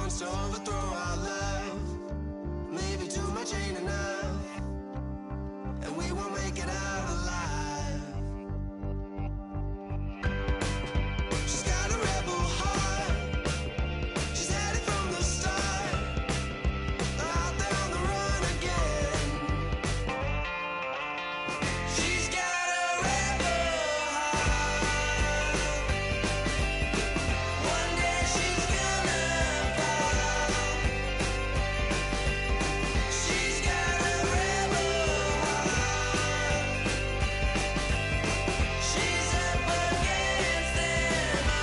wants to overthrow our love. Maybe too much ain't enough, and we won't make it out alive. She's got a rebel heart, she's had it from the start, out there on the run again. She's got a rebel heart, one day she's gonna fall. She's got a rebel heart, she's up against them all.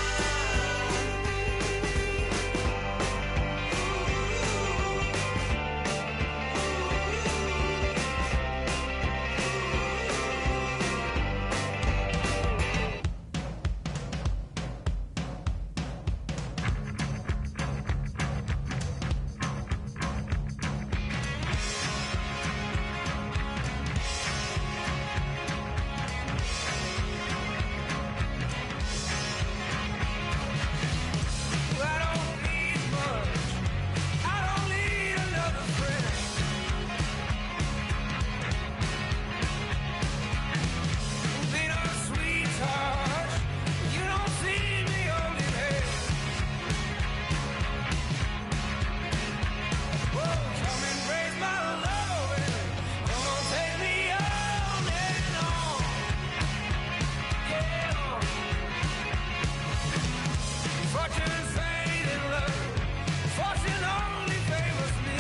I don't need much, I don't need another friend. Been a sweetheart, you don't see me holding hands. Whoa, come and raise my love and come on, take me on and on. Yeah. Fortune fade in love, fortune only favors me.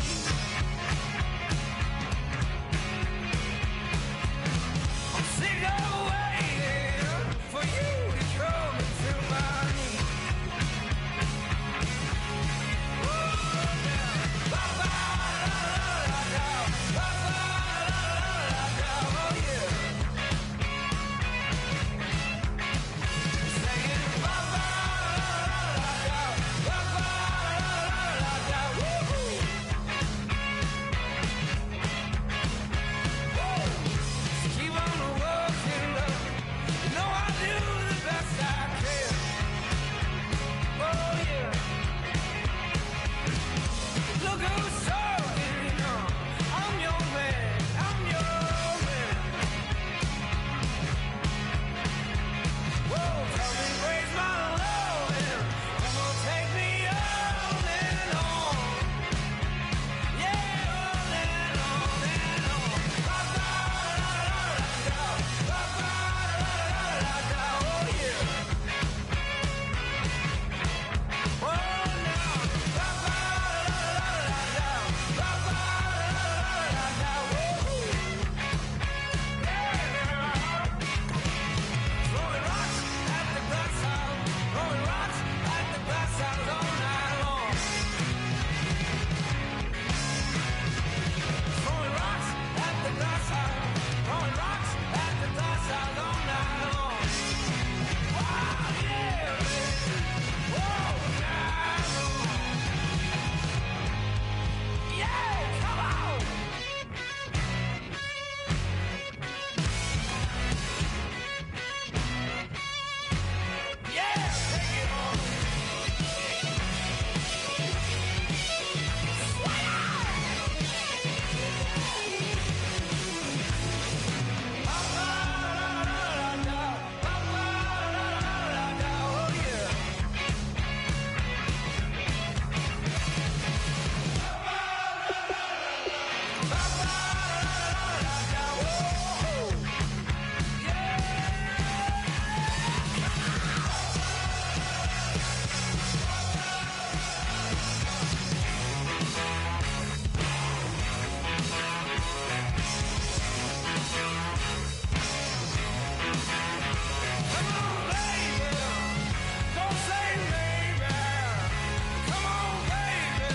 I'm sick of waiting for you to come into my need. Ba-ba-da-da-da-da, ba-ba-da-da-da-da, oh yeah. Saying ba-ba-da-da-da-da, ba-ba-da-da-da-da, woo-hoo. Keep on working, love. You know I do the best I can. Oh yeah. Look who's talking, you know. I'm your man. I'm your man. Whoa, come and raise my love and come on, take me on and on. Yeah, on and on and on. Ba-ba-da-da-da-da, ba-ba-da-da-da-da, oh yeah. Oh now, ba-ba-da-da-da-da, ba-ba-da-da-da-da, woo-hoo. Yeah. Throwing rocks at the glass house, throwing rocks at the glass house all night long. Throwing rocks at the glass house, throwing rocks at the glass house all night long. Wow, yeah, baby. Whoa, night long. Yeah, come on. Yeah, take it on. Ba-ba-da-da-da-da, ba-ba-da-da-da-da, oh yeah. Ba-ba-da-da-da-da, whoa, yeah. Come on, baby, don't say maybe. Come on, baby,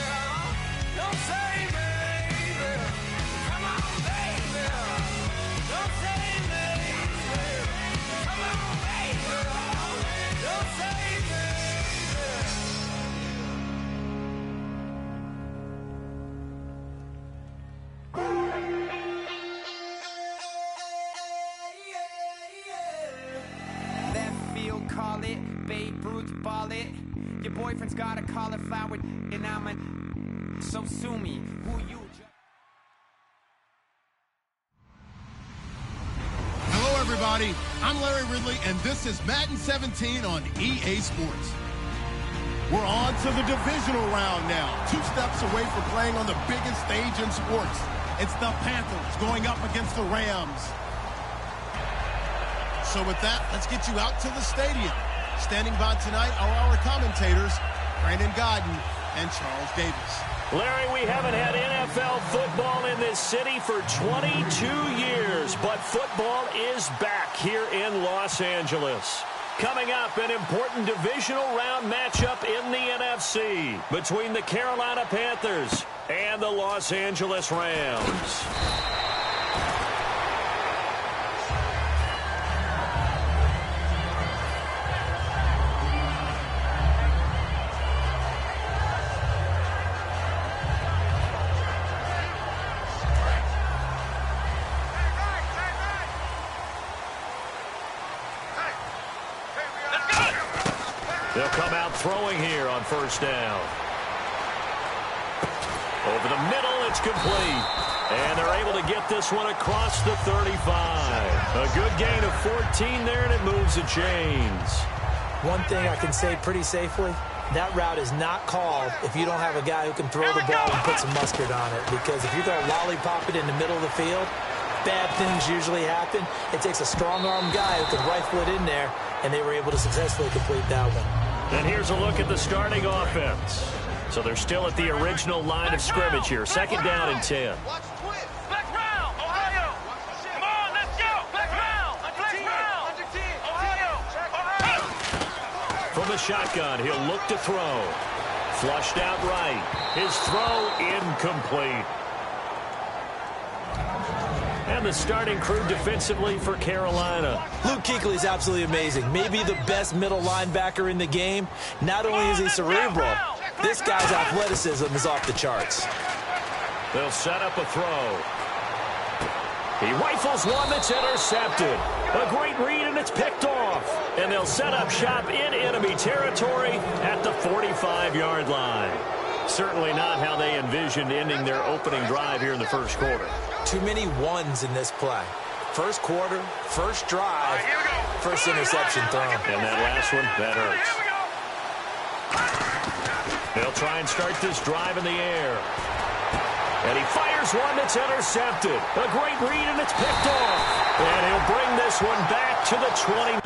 don't say maybe. Come on, baby, don't say maybe. Come on, baby, don't say maybe. Left field, call it. Babe Ruth, ball it. Your boyfriend's got a cauliflower and I'm an... So sue me. Who you... Hello, everybody. I'm Larry Ridley, and this is Madden 17 on EA Sports. We're on to the divisional round now. 2 steps away from playing on the biggest stage in sports. It's the Panthers going up against the Rams. So with that, let's get you out to the stadium. Standing by tonight are our commentators, Brandon Godden and Charles Davis. Larry, we haven't had NFL football in this city for 22 years, but football is back here in Los Angeles. Coming up, an important divisional round matchup in the NFC between the Carolina Panthers and the Los Angeles Rams. They'll come out throwing here on first down. Over the middle, it's complete. And they're able to get this one across the 35. A good gain of 14 there, and it moves the chains. One thing I can say pretty safely, that route is not called if you don't have a guy who can throw the ball and put some mustard on it. Because if you're going to lollipop it in the middle of the field, bad things usually happen. It takes a strong-arm guy who can rifle it in there, and they were able to successfully complete that one. And here's a look at the starting offense. So they're still at the original line of scrimmage here. Second down and 10. Black Brown, Ohio! Come on, let's go! Black Brown! Black Brown! Ohio! From the shotgun, he'll look to throw. Flushed out right. His throw incomplete. And the starting crew defensively for Carolina. Luke Kuechly is absolutely amazing. Maybe the best middle linebacker in the game. Not only is he cerebral, this guy's athleticism is off the charts. They'll set up a throw. He rifles one that's intercepted. A great read, and it's picked off. And they'll set up shop in enemy territory at the 45-yard line. Certainly not how they envisioned ending their opening drive here in the first quarter. Too many ones in this play. First quarter, first drive, first interception thrown. And that last one, that hurts. They'll try and start this drive in the air. And he fires one that's intercepted. A great read, and it's picked off. And he'll bring this one back to the 20.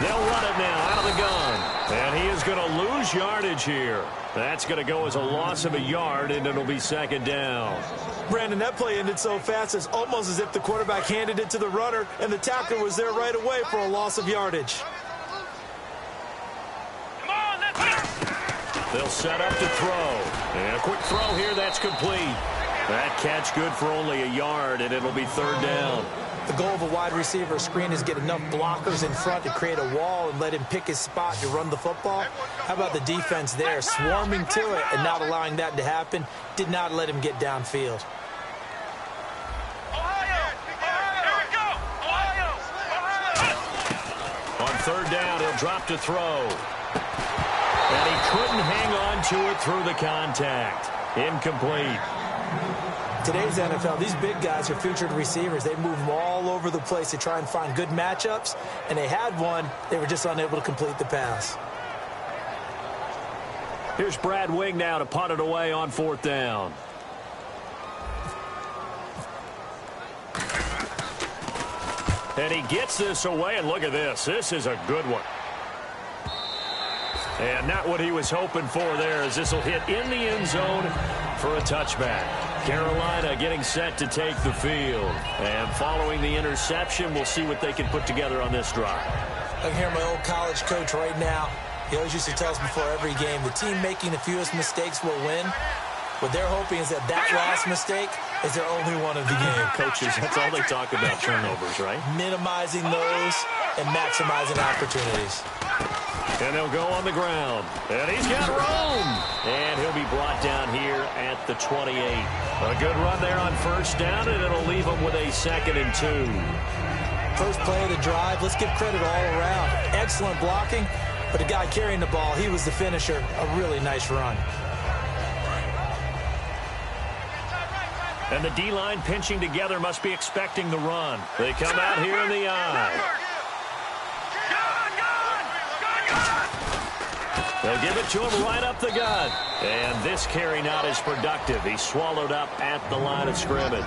They'll run it now out of the gun. And he is going to lose yardage here. That's going to go as a loss of a yard, and it'll be second down. Brandon, that play ended so fast, it's almost as if the quarterback handed it to the runner, and the tackler was there right away for a loss of yardage. They'll set up to throw. And a quick throw here, that's complete. That catch good for only a yard, and it'll be third down. The goal of a wide receiver screen is get enough blockers in front to create a wall and let him pick his spot to run the football. How about the defense there, swarming to it and not allowing that to happen? Did not let him get downfield. On third down, he'll drop to throw. And he couldn't hang on to it through the contact. Incomplete. Today's NFL, these big guys are featured receivers. They move them all over the place to try and find good matchups, and they had one. They were just unable to complete the pass. Here's Brad Wing now to punt it away on fourth down. And he gets this away, and look at this. This is a good one. And not what he was hoping for there, as this will hit in the end zone for a touchback. Carolina getting set to take the field. And following the interception, we'll see what they can put together on this drive. I can hear my old college coach right now. He always used to tell us before every game, the team making the fewest mistakes will win. What they're hoping is that last mistake is their only one of the game. Coaches, that's all they talk about, turnovers, right? Minimizing those and maximizing opportunities. And they'll go on the ground. And he's got room. And he'll be brought down here at the 28. A good run there on first down, and it'll leave him with a 2nd and 2. First play of the drive, let's give credit all around. Excellent blocking, but the guy carrying the ball, he was the finisher. A really nice run. And the D-line pinching together must be expecting the run. They come out here in the eye. They'll give it to him right up the gut. And this carry not as productive. He's swallowed up at the line of scrimmage.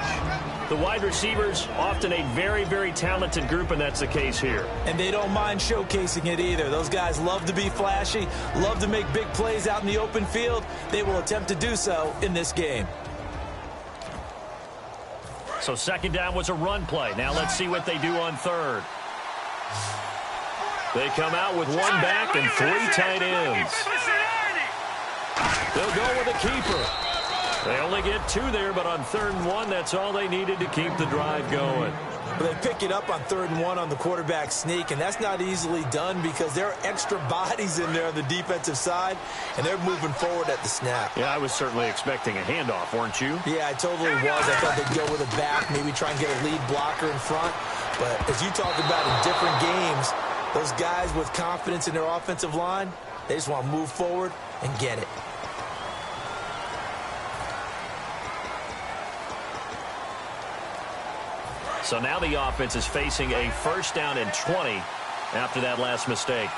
The wide receivers, often a very, very talented group, and that's the case here. And they don't mind showcasing it either. Those guys love to be flashy, love to make big plays out in the open field. They will attempt to do so in this game. So 2nd down was a run play. Now let's see what they do on 3rd. They come out with 1 back and 3 tight ends. They'll go with a keeper. They only get 2 there, but on 3rd and 1, that's all they needed to keep the drive going. But they pick it up on 3rd and 1 on the quarterback sneak, and that's not easily done because there are extra bodies in there on the defensive side, and they're moving forward at the snap. Yeah, I was certainly expecting a handoff, weren't you? Yeah, I totally was. I thought they'd go with a back, maybe try and get a lead blocker in front. But as you talked about in different games, those guys with confidence in their offensive line, they just want to move forward and get it. So now the offense is facing a 1st down and 20 after that last mistake.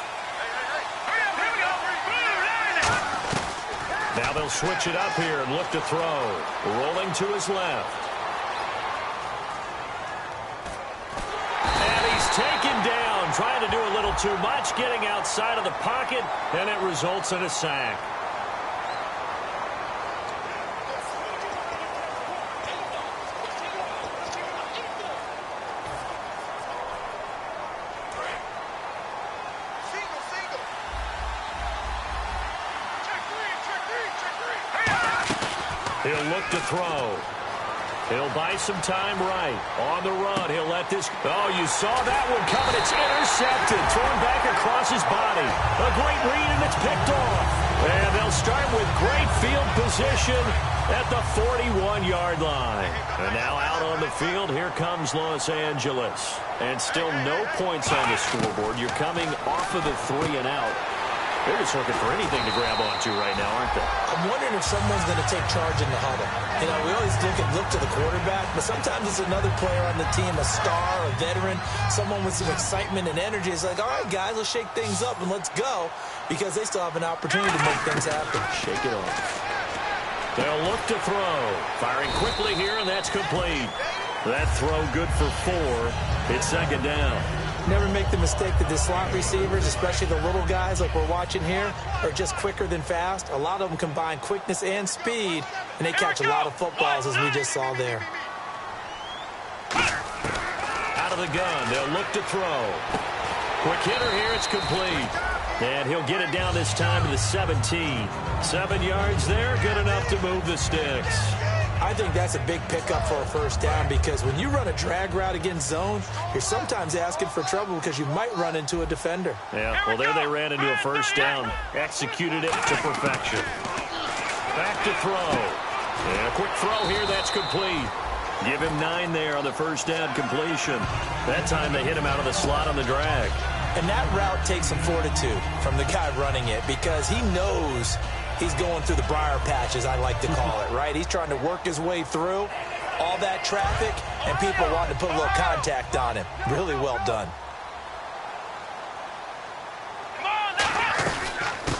Now they'll switch it up here and look to throw. Rolling to his left. And he's taken down, trying to do a little too much, getting outside of the pocket, and it results in a sack. He'll look to throw. He'll buy some time right. On the run, he'll let this... Oh, you saw that one coming. It's intercepted. Thrown back across his body. A great read, and it's picked off. And they'll start with great field position at the 41-yard line. And now out on the field, here comes Los Angeles. And still no points on the scoreboard. You're coming off of the 3 and out. They're just looking for anything to grab onto right now, aren't they? I'm wondering if someone's going to take charge in the huddle. You know, we always look to the quarterback, but sometimes it's another player on the team, a star, a veteran, someone with some excitement and energy. It's like, all right, guys, let's shake things up and let's go, because they still have an opportunity to make things happen. Shake it off. They'll look to throw. Firing quickly here, and that's complete. That throw good for 4. It's 2nd down. Never make the mistake that the slot receivers, especially the little guys like we're watching here, are just quicker than fast. A lot of them combine quickness and speed, and they catch a lot of footballs, as we just saw there. Out of the gun, they'll look to throw. Quick hitter here, it's complete. And he'll get it down this time to the 17. 7 yards there, good enough to move the sticks. I think that's a big pickup for a 1st down, because when you run a drag route against zone, you're sometimes asking for trouble because you might run into a defender. Yeah, well, there they ran into a 1st down. Executed it to perfection. Back to throw. And a quick throw here, that's complete. Give him 9 there on the 1st down completion. That time they hit him out of the slot on the drag. And that route takes some fortitude from the guy running it, because he knows he's going through the briar patch, as I like to call it, right? He's trying to work his way through all that traffic, and people wanting to put a little contact on him. Really well done.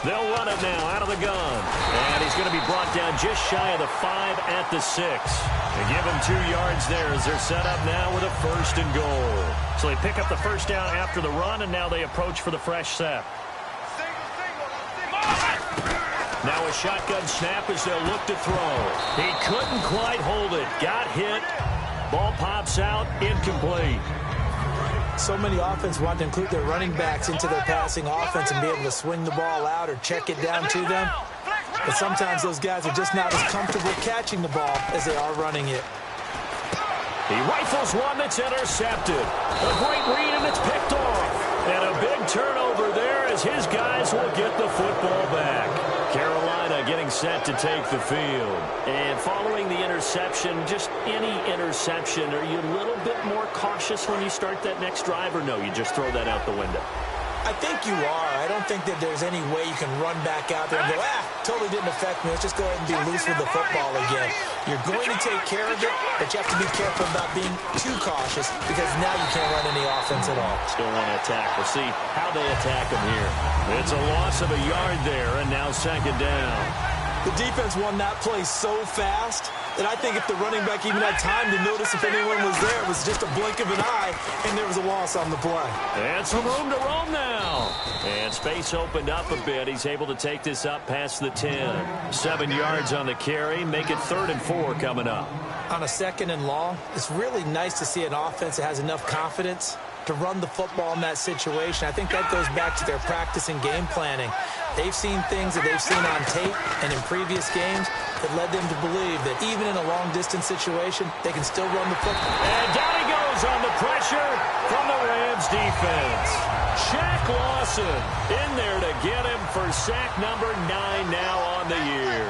They'll run it now out of the gun. And he's going to be brought down just shy of the 5 at the 6. They give him 2 yards there as they're set up now with a 1st and goal. So they pick up the first down after the run, and now they approach for the fresh set. Now a shotgun snap as they'll look to throw. He couldn't quite hold it. Got hit. Ball pops out. Incomplete. So many offenses want to include their running backs into their passing offense and be able to swing the ball out or check it down to them. But sometimes those guys are just not as comfortable catching the ball as they are running it. He rifles one that's intercepted. A great read, and it's picked off. And a big turnover there as his guys will get the football back. Carolina getting set to take the field. And following the interception, just any interception, are you a little bit more cautious when you start that next drive, or no, you just throw that out the window? I think you are. I don't think that there's any way you can run back out there and go, totally didn't affect me. Let's just go ahead and be loose with the football again. You're going to take care of it, but you have to be careful about being too cautious because now you can't run any offense at all. Still want to attack. We'll see how they attack him here. It's a loss of a yard there, and now 2nd down. The defense won that play so fast that I think if the running back even had time to notice if anyone was there, it was just a blink of an eye, and there was a loss on the play. And some room to roam now. And space opened up a bit. He's able to take this up past the 10. 7 yards on the carry. Make it 3rd and 4 coming up. On a 2nd and long, it's really nice to see an offense that has enough confidence to run the football in that situation. I think that goes back to their practice and game planning. They've seen things that they've seen on tape and in previous games that led them to believe that even in a long-distance situation, they can still run the football. And down he goes on the pressure from the Rams defense. Shaq Lawson in there to get him for sack number 9 now on the year.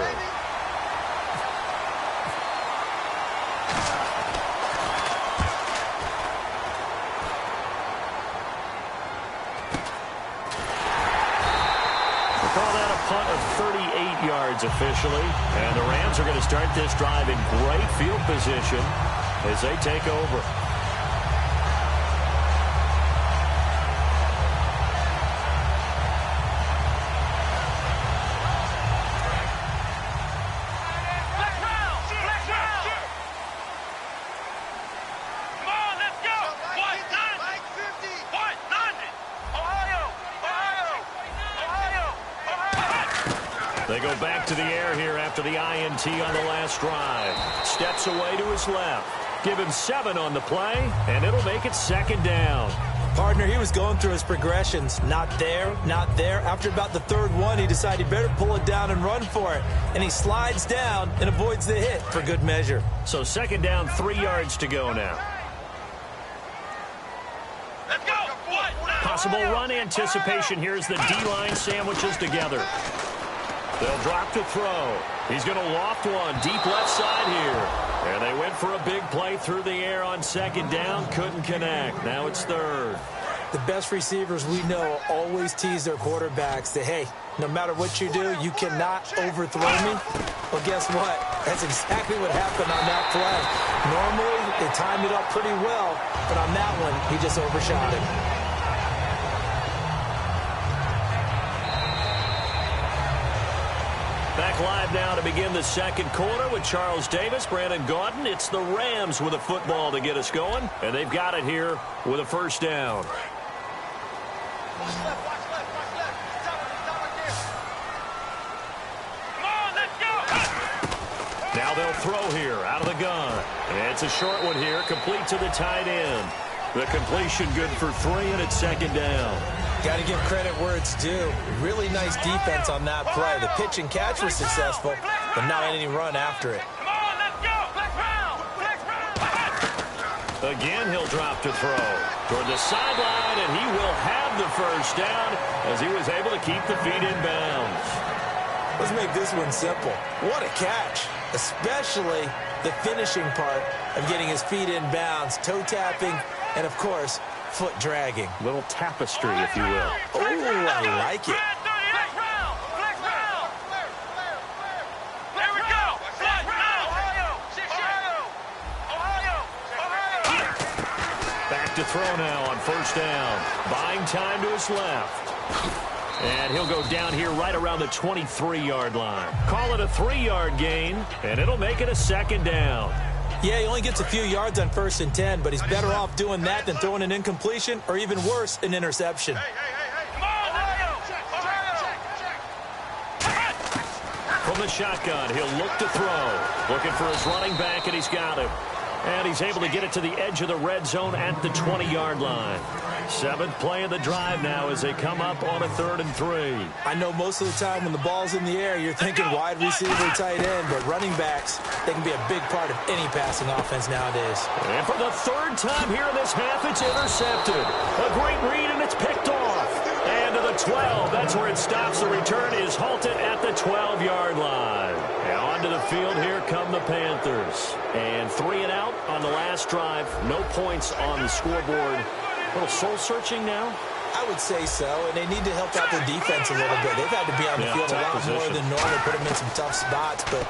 Punt of 38 yards officially. And the Rams are going to start this drive in great field position as they take over. They go back to the air here after the INT on the last drive. Steps away to his left. Give him 7 on the play, and it'll make it 2nd down. Partner, he was going through his progressions. Not there, not there. After about the 3rd one, he decided he better pull it down and run for it. And he slides down and avoids the hit for good measure. So 2nd down, 3 yards to go now. Let's go. Possible run anticipation here as the D-line sandwiches together. They'll drop to throw. He's going to loft one deep left side here. And they went for a big play through the air on 2nd down. Couldn't connect. Now it's 3rd. The best receivers we know always tease their quarterbacks that, hey, no matter what you do, you cannot overthrow me. Well, guess what? That's exactly what happened on that play. Normally, they timed it up pretty well, but on that one, he just overshot him. Back live now to begin the 2nd quarter with Charles Davis, Brandon Gaudin. It's the Rams with a football to get us going, and they've got it here with a 1st down. Now they'll throw here out of the gun. And it's a short one here, complete to the tight end. The completion good for 3, and it's 2nd down. Got to give credit where it's due. Really nice defense on that play. The pitch and catch was successful, but not any run after it. Again, he'll drop to throw toward the sideline, and he will have the 1st down as he was able to keep the feet in bounds. Let's make this one simple. What a catch, especially the finishing part of getting his feet in bounds, toe tapping, and, of course, foot dragging. Little tapestry, if you will. Oh, I like it. Back to throw now on 1st down. Buying time to his left. And he'll go down here right around the 23-yard line. Call it a 3-yard gain, and it'll make it a second down. Yeah, he only gets a few yards on 1st and 10, but he's better off doing that than throwing an incompletion or even worse, an interception. From the shotgun, he'll look to throw. Looking for his running back, and he's got him. And he's able to get it to the edge of the red zone at the 20-yard line. 7th play of the drive now as they come up on a 3rd and 3. I know most of the time when the ball's in the air, you're thinking wide receiver, tight end, but running backs, they can be a big part of any passing offense nowadays. And for the 3rd time here in this half, it's intercepted. A great read, and it's picked off. And to the 12, that's where it stops. The return is halted at the 12-yard line. Now onto the field, here come the Panthers. And 3 and out on the last drive. No points on the scoreboard. A little soul-searching now? I would say so, and they need to help out their defense a little bit. They've had to be on the field a lot more than normal, put them in some tough spots. But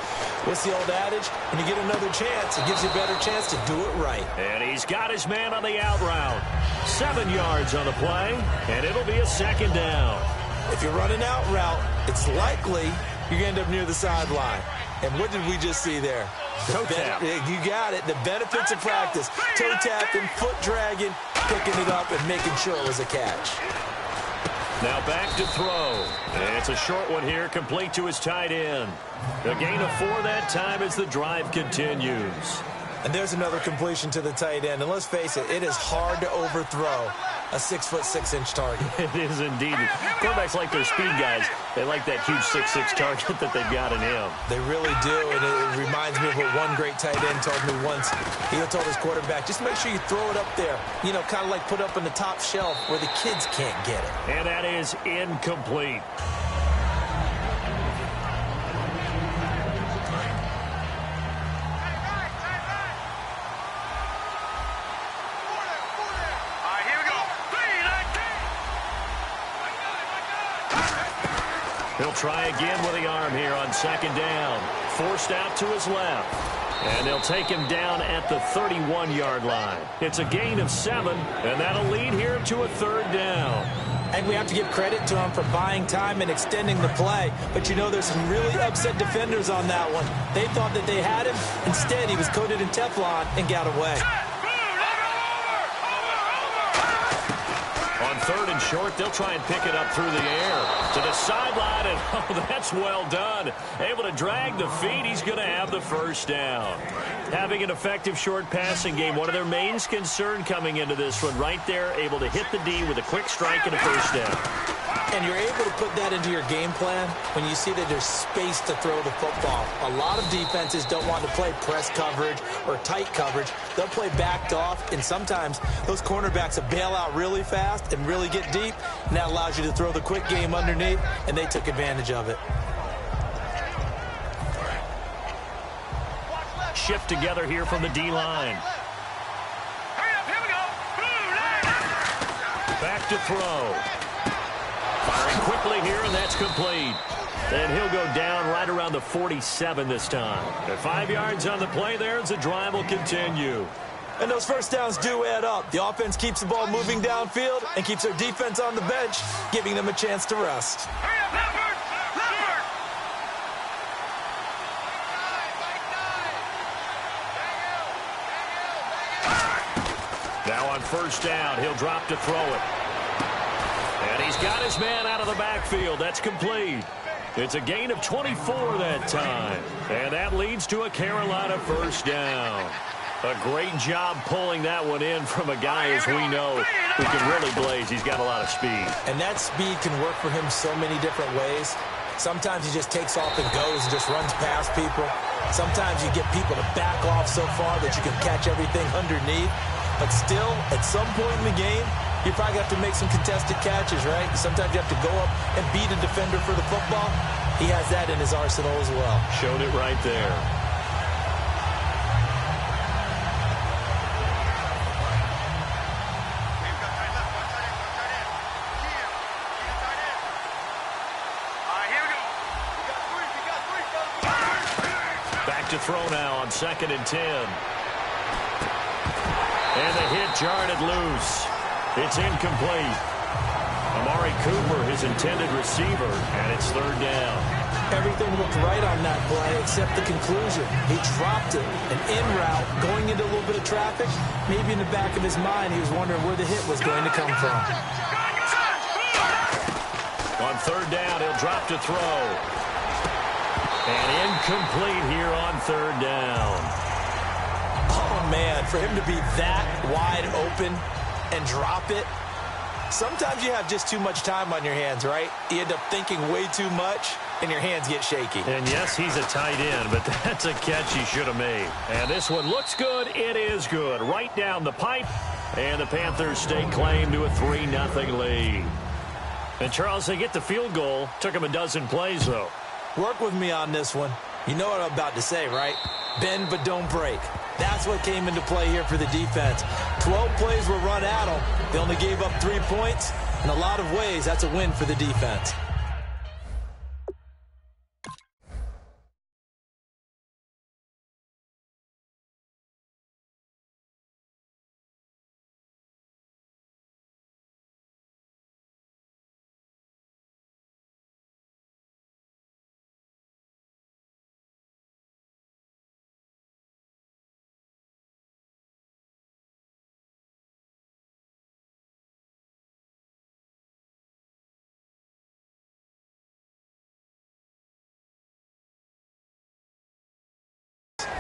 what's the old adage? When you get another chance, it gives you a better chance to do it right. And he's got his man on the out route. 7 yards on the play, and it'll be a second down. If you're running out route, it's likely you're going to end up near the sideline. And what did we just see there? Toe tap. You got it. The benefits of practice. Toe tapping, foot dragging, picking it up, and making sure it was a catch. Now back to throw. And it's a short one here, complete to his tight end. A gain of 4 that time as the drive continues. And there's another completion to the tight end. And let's face it, it is hard to overthrow a 6'6" target. It is indeed. Quarterbacks like their speed guys. They like that huge 6'6" target that they've got in him. They really do, and it reminds me of what one great tight end told me once. He told his quarterback, just make sure you throw it up there. You know, kind of like put up on the top shelf where the kids can't get it. And that is incomplete. He'll try again with the arm here on 2nd down. Forced out to his left. And they'll take him down at the 31-yard line. It's a gain of 7, and that'll lead here to a 3rd down. And we have to give credit to him for buying time and extending the play. But you know, there's some really upset defenders on that one. They thought that they had him. Instead, he was coated in Teflon and got away. On 3rd and short, they'll try and pick it up through the air to the sideline, and oh, that's well done. Able to drag the feet. He's going to have the 1st down. Having an effective short passing game, one of their main concern coming into this one, right there, able to hit the D with a quick strike and a 1st down. And you're able to put that into your game plan when you see that there's space to throw the football. A lot of defenses don't want to play press coverage or tight coverage. They'll play backed off, and sometimes those cornerbacks will bail out really fast and really get deep, and that allows you to throw the quick game underneath, and they took advantage of it. Shift together here from the D-line. Back to throw. Firing quickly here, and that's complete. And he'll go down right around the 47 this time. At 5 yards on the play there as the drive will continue. And those 1st downs do add up. The offense keeps the ball moving downfield and keeps their defense on the bench, giving them a chance to rest. Now on 1st down, he'll drop to throw it. And he's got his man out of the backfield. That's complete. It's a gain of 24 that time. And that leads to a Carolina 1st down. A great job pulling that one in from a guy, as we know, who can really blaze. He's got a lot of speed. And that speed can work for him so many different ways. Sometimes he just takes off and goes and just runs past people. Sometimes you get people to back off so far that you can catch everything underneath. But still, at some point in the game, you probably have to make some contested catches, right? Sometimes you have to go up and beat a defender for the football. He has that in his arsenal as well. Showed it right there. Back to throw now on 2nd and 10. And the hit jarred it loose. It's incomplete. Amari Cooper, his intended receiver, and it's third down. Everything looked right on that play except the conclusion. He dropped it, an in route, going into a little bit of traffic. Maybe in the back of his mind, he was wondering where the hit was going to come from. On third down, he'll drop to throw. And incomplete here on third down. Oh, man, for him to be that wide open and drop it. Sometimes you have just too much time on your hands, right? You end up thinking way too much, and your hands get shaky. And yes, he's a tight end, but that's a catch he should have made. And this one looks good. It is good. Right down the pipe. And the Panthers stake claim to a 3-0 lead. And, Charles, they get the field goal. Took him a dozen plays, though. Work with me on this one. You know what I'm about to say, right? Bend but don't break. That's what came into play here for the defense. 12 plays were run at them. They only gave up 3 points. In a lot of ways, that's a win for the defense.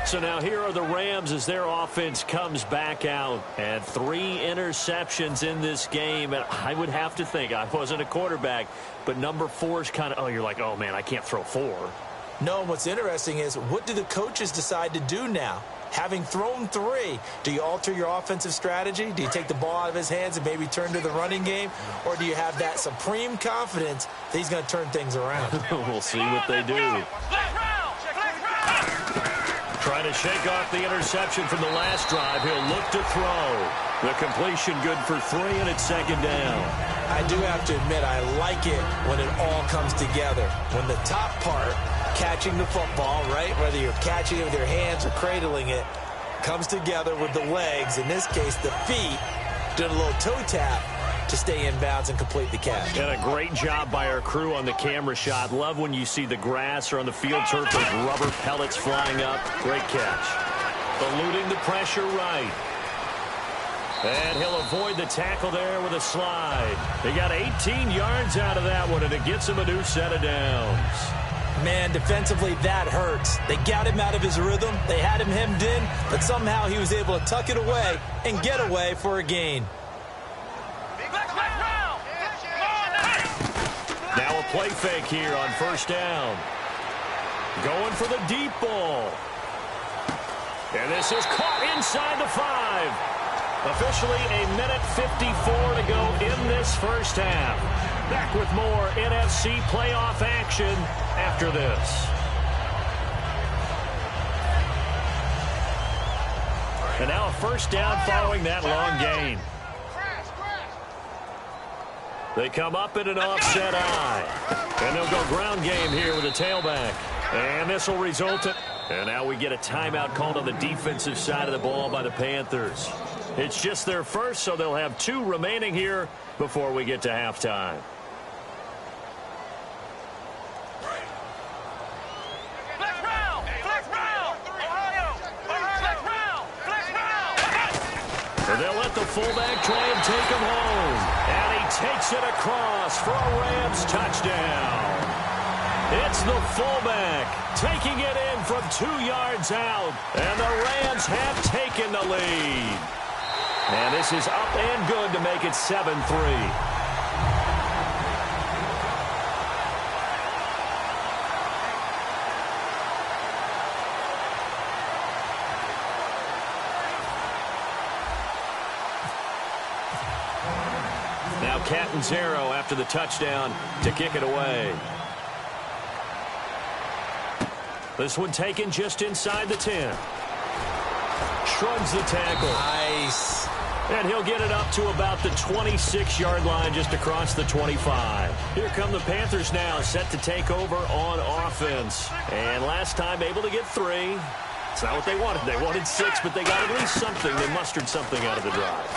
So now here are the Rams as their offense comes back out. And 3 interceptions in this game. And I would have to think, I wasn't a quarterback, but number 4 is kind of, you're like, oh, man, I can't throw 4. No, what's interesting is, what do the coaches decide to do now? Having thrown 3, do you alter your offensive strategy? Do you take the ball out of his hands and maybe turn to the running game? Or do you have that supreme confidence that he's going to turn things around? We'll see what they do. Trying to shake off the interception from the last drive. He'll look to throw. The completion good for 3, and it's second down. I do have to admit, I like it when it all comes together. When the top part, catching the football, right, whether you're catching it with your hands or cradling it, comes together with the legs, in this case the feet, doing a little toe tap to stay in bounds and complete the catch. And a great job by our crew on the camera shot. Love when you see the grass or on the field turf with rubber pellets flying up. Great catch. Eluding the pressure right. And he'll avoid the tackle there with a slide. He got 18 yards out of that one, and it gets him a new set of downs. Man, defensively, that hurts. They got him out of his rhythm. They had him hemmed in, but somehow he was able to tuck it away and get away for a gain. Now a play fake here on first down. Going for the deep ball. And this is caught inside the 5. Officially a minute 54 to go in this first half. Back with more NFC playoff action after this. And now a first down following that long gain. They come up in an offset eye. And they'll go ground game here with a tailback. And this will result in... And now we get a timeout called on the defensive side of the ball by the Panthers. It's just their first, so they'll have 2 remaining here before we get to halftime. And they'll let the fullback try and take him home. And he takes it across for a Rams touchdown. It's the fullback taking it in from 2 yards out. And the Rams have taken the lead. And this is up and good to make it 7-3. Now Catanzaro after the touchdown to kick it away. This one taken just inside the 10. Shrugs the tackle. Nice. And he'll get it up to about the 26-yard line just across the 25. Here come the Panthers now, set to take over on offense. And last time able to get 3. It's not what they wanted. They wanted 6, but they got at least something. They mustered something out of the drive.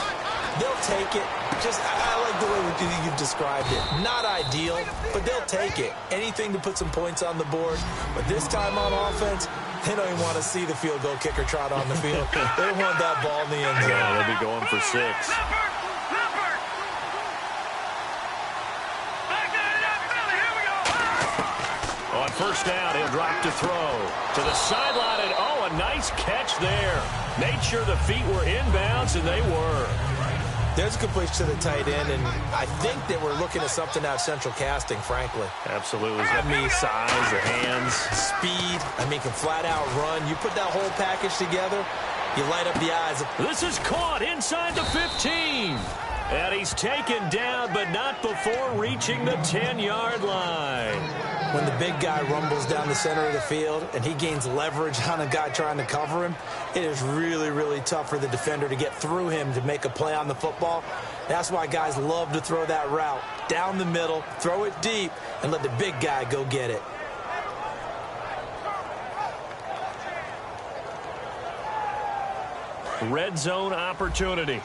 They'll take it. I like the way you've described it. Not ideal, but they'll take it. Anything to put some points on the board. But this time on offense, they don't even want to see the field goal kicker trot on the field. They want that ball in the end zone. Yeah, they'll be going for 6. On first down, he'll drop to throw. To the sideline, and oh, a nice catch there. Made sure the feet were inbounds, and they were. There's a completion to the tight end, and I think that we're looking at something out of central casting, frankly. Absolutely. I mean, size, the hands. Speed. I mean, can flat out run. You put that whole package together, you light up the eyes. This is caught inside the 15. And he's taken down, but not before reaching the 10-yard line. When the big guy rumbles down the center of the field and he gains leverage on a guy trying to cover him, it is really, really tough for the defender to get through him to make a play on the football. That's why guys love to throw that route down the middle, throw it deep, and let the big guy go get it. Red zone opportunity.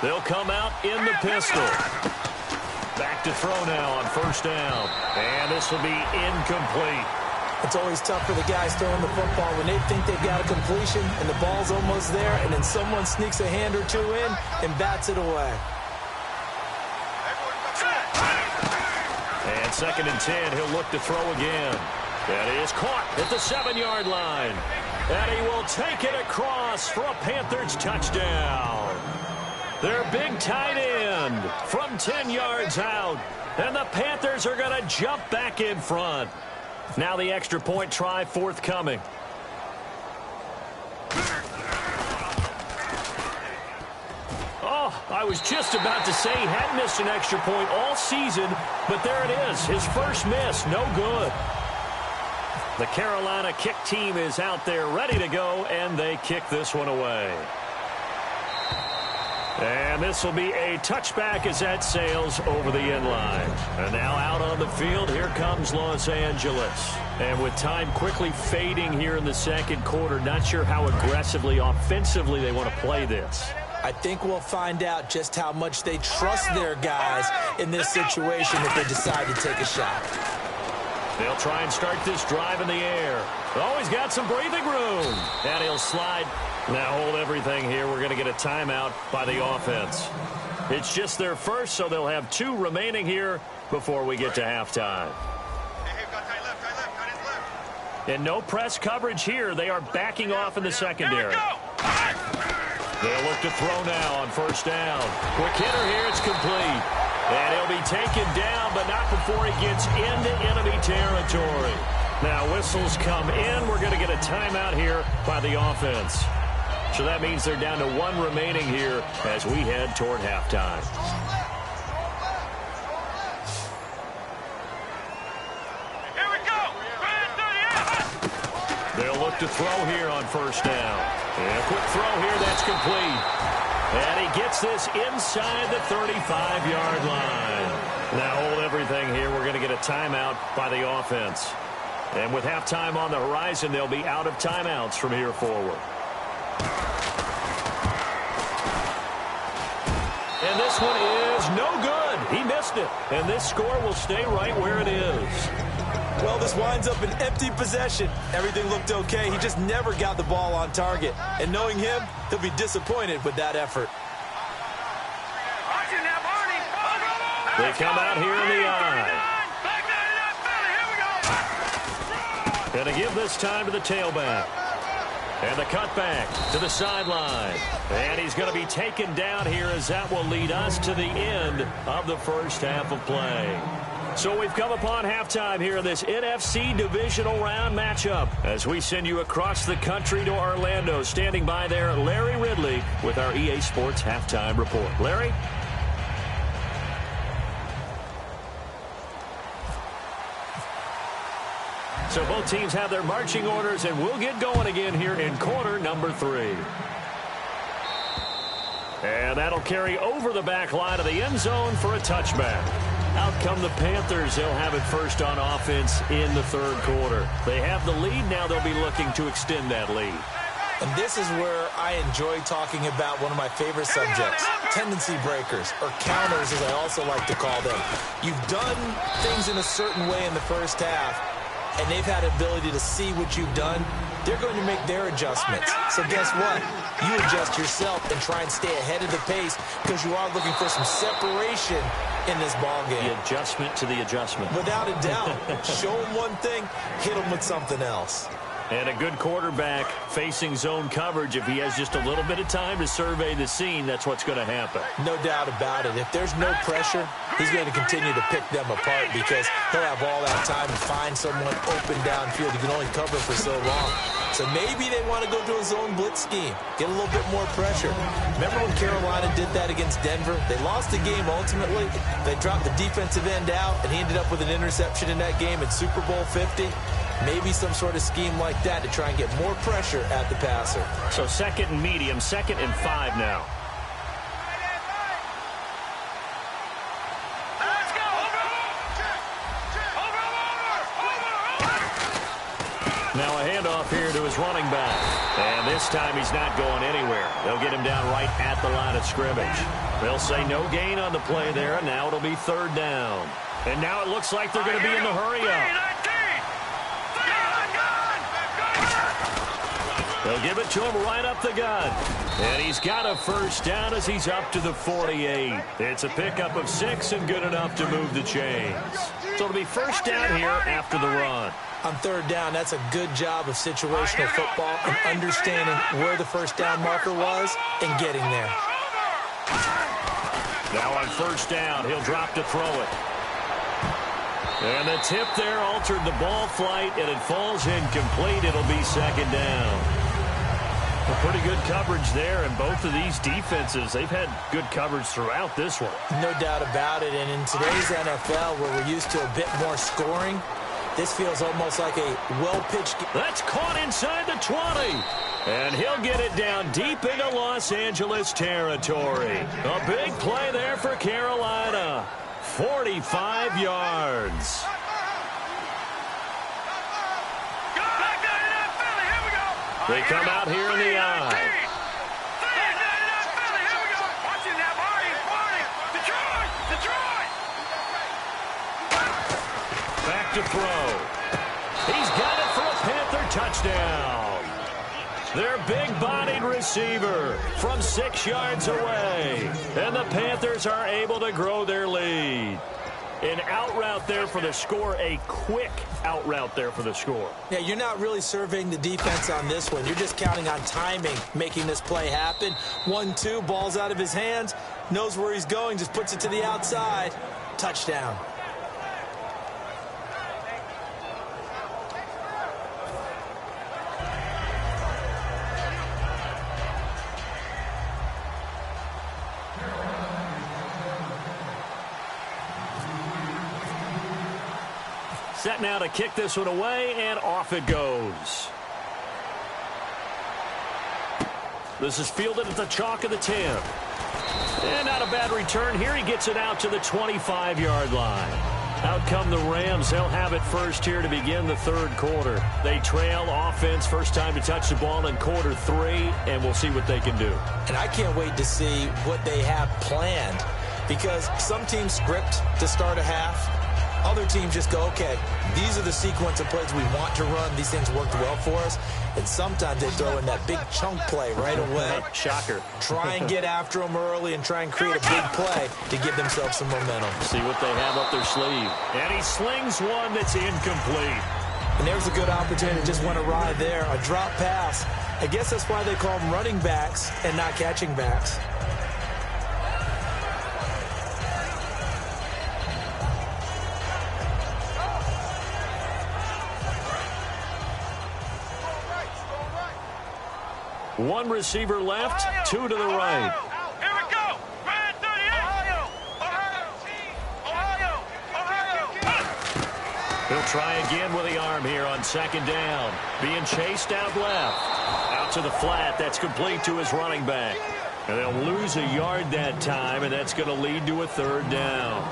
They'll come out in the pistol. Back to throw now on first down. And this will be incomplete. It's always tough for the guys throwing the football when they think they've got a completion and the ball's almost there, and then someone sneaks a hand or two in and bats it away. And 2nd and 10, he'll look to throw again. That is caught at the 7-yard line. And he will take it across for a Panthers touchdown. Their big tight end from 10 yards out. And the Panthers are going to jump back in front. Now the extra point try forthcoming. Oh, I was just about to say he hadn't missed an extra point all season, but there it is. His first miss, no good. The Carolina kick team is out there ready to go, and they kick this one away. And this will be a touchback as that sails over the end line. And now out on the field, here comes Los Angeles. And with time quickly fading here in the second quarter, not sure how aggressively, offensively they want to play this. I think we'll find out just how much they trust their guys in this situation if they decide to take a shot. They'll try and start this drive in the air. Oh, he's got some breathing room. And he'll slide. Now hold everything here. We're going to get a timeout by the offense. It's just their first, so they'll have 2 remaining here before we get to halftime. And no press coverage here. They are backing off in the secondary. They'll look to throw now on first down. Quick hitter here. It's complete. And he'll be taken down, but not before he gets into enemy territory. Now whistles come in. We're going to get a timeout here by the offense. So that means they're down to 1 remaining here as we head toward halftime. Here we go. They'll look to throw here on first down. And a quick throw here. That's complete. And he gets this inside the 35-yard line. Now hold everything here. We're going to get a timeout by the offense. And with halftime on the horizon, they'll be out of timeouts from here forward. And this one is no good. He missed it. And this score will stay right where it is. Well, this winds up an empty possession. Everything looked okay. He just never got the ball on target. And knowing him, he'll be disappointed with that effort. They come out here in the eye. And to give this time to the tailback. And the cutback to the sideline. And he's going to be taken down here as that will lead us to the end of the first half of play. So we've come upon halftime here in this NFC divisional round matchup as we send you across the country to Orlando. Standing by there, Larry Ridley with our EA Sports Halftime Report. Larry? So both teams have their marching orders, and we'll get going again here in quarter number 3. And that'll carry over the back line of the end zone for a touchback. Out come the Panthers. They'll have it first on offense in the third quarter. They have the lead. Now they'll be looking to extend that lead. And this is where I enjoy talking about one of my favorite subjects, tendency breakers, or counters as I also like to call them. You've done things in a certain way in the first half, and they've had the ability to see what you've done. They're going to make their adjustments. So guess what? You adjust yourself and try and stay ahead of the pace because you are looking for some separation in this ball game. The adjustment to the adjustment. Without a doubt. Show them one thing, hit them with something else. And a good quarterback facing zone coverage. If he has just a little bit of time to survey the scene, that's what's going to happen. No doubt about it. If there's no pressure, he's going to continue to pick them apart because he'll have all that time to find someone open downfield. He can only cover for so long. So maybe they want to go to a zone blitz scheme, get a little bit more pressure. Remember when Carolina did that against Denver? They lost the game ultimately. They dropped the defensive end out, and he ended up with an interception in that game in Super Bowl 50. Maybe some sort of scheme like that to try and get more pressure at the passer. So 2nd and medium, 2nd and 5 now. Now a handoff here to his running back. And this time he's not going anywhere. They'll get him down right at the line of scrimmage. They'll say no gain on the play there, and now it'll be 3rd down. And now it looks like they're going to be in the hurry-up. They'll give it to him right up the gut. And he's got a 1st down as he's up to the 48. It's a pickup of 6 and good enough to move the chains. So it'll be 1st down here after the run. On 3rd down, that's a good job of situational football and understanding where the 1st down marker was and getting there. Now on 1st down, he'll drop to throw it. And the tip there altered the ball flight, and it falls incomplete. It'll be 2nd down. Pretty good coverage there, and both of these defenses, they've had good coverage throughout this one. No doubt about it, and in today's NFL, where we're used to a bit more scoring, this feels almost like a well-pitched game. That's caught inside the 20. And he'll get it down deep into Los Angeles territory. A big play there for Carolina. 45 yards. They come out here in the eye. Back to throw. He's got it for a Panther touchdown. Their big-bodied receiver from 6 yards away. And the Panthers are able to grow their lead. An out route there for the score, a quick out route there for the score. Yeah, you're not really surveying the defense on this one. You're just counting on timing, making this play happen. 1-2, ball's out of his hands, knows where he's going, just puts it to the outside. Touchdown. Set now to kick this one away, and off it goes. This is fielded at the chalk of the 10. And not a bad return here. He gets it out to the 25-yard line. Out come the Rams. They'll have it first here to begin the 3rd quarter. They trail offense, first time to touch the ball in quarter 3, and we'll see what they can do. And I can't wait to see what they have planned, because some teams script to start a half. Other teams just go, okay, these are the sequence of plays we want to run. These things worked well for us. And sometimes they throw in that big chunk play right away. Shocker. Try and get after them early and try and create a big play to give themselves some momentum. See what they have up their sleeve. And he slings one that's incomplete. And there's a good opportunity. Just went awry there. A drop pass. I guess that's why they call them running backs and not catching backs. One receiver left, 2 to the right. Here we go. Man 38. He'll try again with the arm here on 2nd down. Being chased out left. Out to the flat. That's complete to his running back. And they'll lose a yard that time, and that's going to lead to a 3rd down.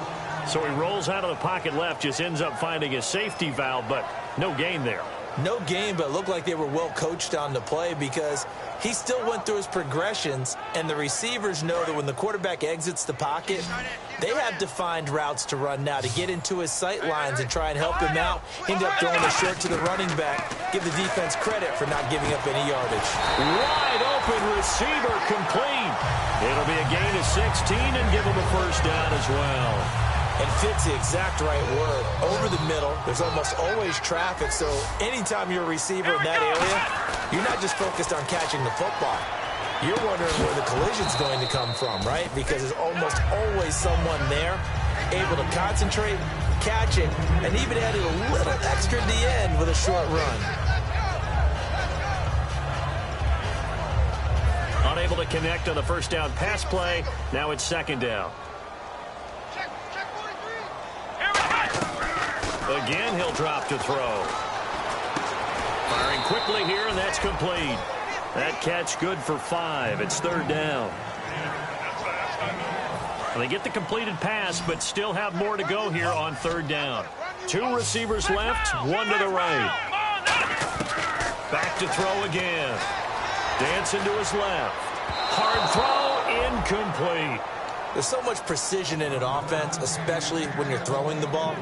So he rolls out of the pocket left, just ends up finding a safety valve, but no gain there. No gain, but it looked like they were well coached on the play because he still went through his progressions, and the receivers know that when the quarterback exits the pocket, they have defined routes to run now to get into his sight lines and try and help him out. End up throwing a short to the running back. Give the defense credit for not giving up any yardage. Wide open receiver complete. It'll be a gain of 16 and give him a first down as well. And fit's the exact right word. Over the middle, there's almost always traffic, so anytime you're a receiver in that area, you're not just focused on catching the football. You're wondering where the collision's going to come from, right? Because there's almost always someone there able to concentrate, catch it, and even added a little extra at the end with a short run. Unable to connect on the first down pass play. Now it's second down. Again, he'll drop to throw. Firing quickly here, and that's complete. That catch good for 5. It's third down. Well, they get the completed pass, but still have more to go here on third down. 2 receivers left, 1 to the right. Back to throw again. Dancing to his left. Hard throw, incomplete. There's so much precision in an offense, especially when you're throwing the ball.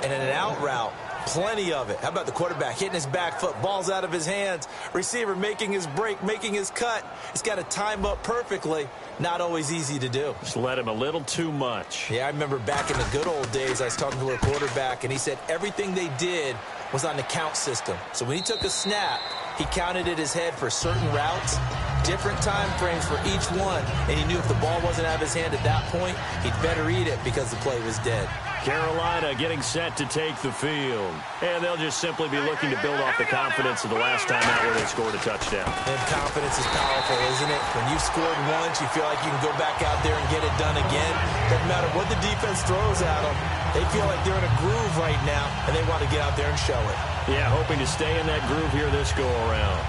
And in an out route, plenty of it. How about the quarterback hitting his back foot, ball's out of his hands, receiver making his break, making his cut. He's got to time up perfectly. Not always easy to do. Just let him a little too much. Yeah, I remember back in the good old days, I was talking to a quarterback, and he said everything they did was on the count system. So when he took a snap, he counted in his head for certain routes, different time frames for each one, and he knew if the ball wasn't out of his hand at that point, he'd better eat it because the play was dead. Carolina getting set to take the field. And they'll just simply be looking to build off the confidence of the last time out where they scored a touchdown. And confidence is powerful, isn't it? When you've scored once, you feel like you can go back out there and get it done again. Doesn't matter what the defense throws at them. They feel like they're in a groove right now, and they want to get out there and show it. Yeah, hoping to stay in that groove here this go-around.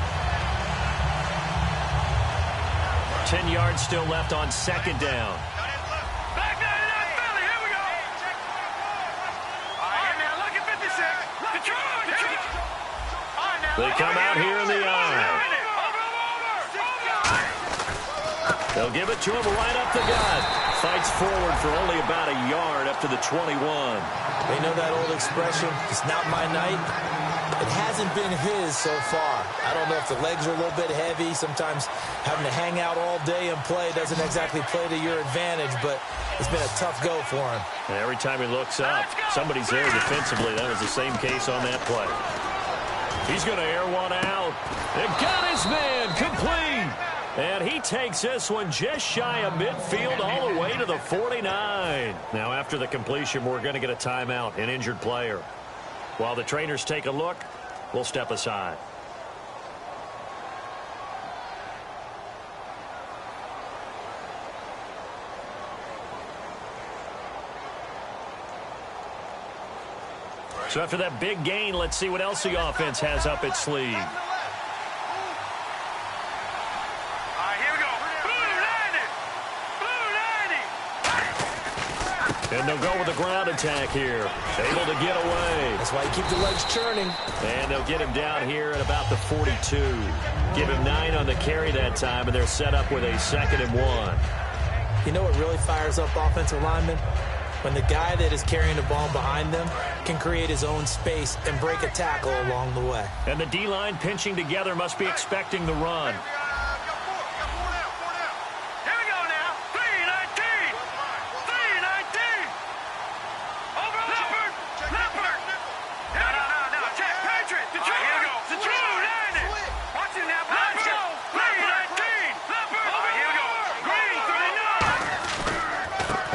10 yards still left on second down. They come out here in the eye. They'll give it to him right up the gut. Fights forward for only about a yard up to the 21. They know that old expression, it's not my night. It hasn't been his so far. I don't know if the legs are a little bit heavy. Sometimes having to hang out all day and play doesn't exactly play to your advantage, but it's been a tough go for him. And every time he looks up, somebody's there defensively. That was the same case on that play. He's going to air one out. And got his man complete. And he takes this one just shy of midfield all the way to the 49. Now after the completion, we're going to get a timeout, an injured player. While the trainers take a look, we'll step aside. So after that big gain, let's see what else the offense has up its sleeve. And they'll go with a ground attack here. Able to get away. That's why you keep the legs churning. And they'll get him down here at about the 42. Give him 9 on the carry that time, and they're set up with a 2nd and 1. You know what really fires up offensive linemen? When the guy that is carrying the ball behind them can create his own space and break a tackle along the way. And the D-line pinching together must be expecting the run.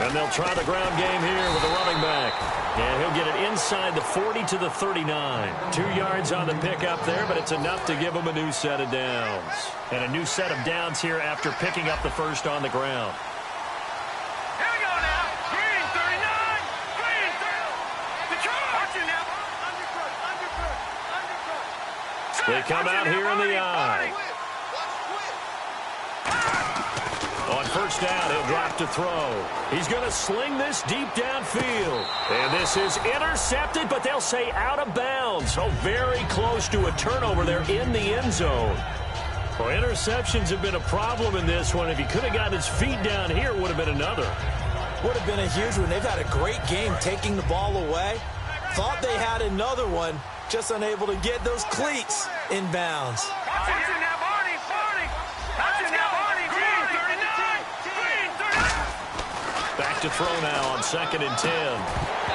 And they'll try the ground game here with the running back. And he'll get it inside the 40 to the 39. 2 yards on the pickup there, but it's enough to give him a new set of downs. And a new set of downs here after picking up the first on the ground. Here we go now. Green, 39. Green, 30. Detroit. Watch it now. Undercut. They come out here in the eye. On first down, he'll drop to throw. He's going to sling this deep downfield. And this is intercepted, but they'll say out of bounds. So very close to a turnover there in the end zone. Well, interceptions have been a problem in this one. If he could have gotten his feet down here, it would have been another. Would have been a huge one. They've had a great game taking the ball away. Thought they had another one, just unable to get those cleats in bounds. Back to throw now on 2nd and 10.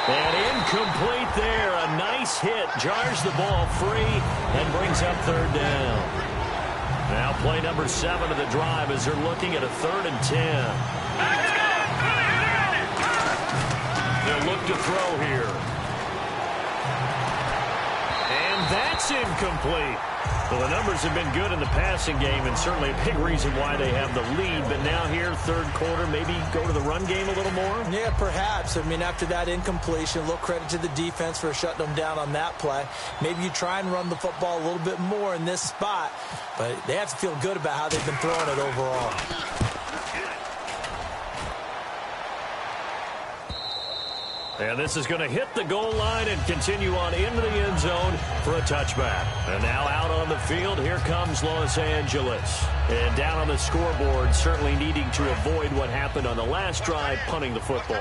And incomplete there. A nice hit. Jars the ball free and brings up 3rd down. Now play number 7 of the drive as they're looking at a 3rd and 10. They'll look to throw here. And that's incomplete. Well, the numbers have been good in the passing game, and certainly a big reason why they have the lead. But now here, 3rd quarter, maybe go to the run game a little more? Yeah, perhaps. I mean, after that incompletion, a little credit to the defense for shutting them down on that play. Maybe you try and run the football a little bit more in this spot, but they have to feel good about how they've been throwing it overall. And this is going to hit the goal line and continue on into the end zone for a touchback. And now out on the field, here comes Los Angeles. And down on the scoreboard, certainly needing to avoid what happened on the last drive, punting the football.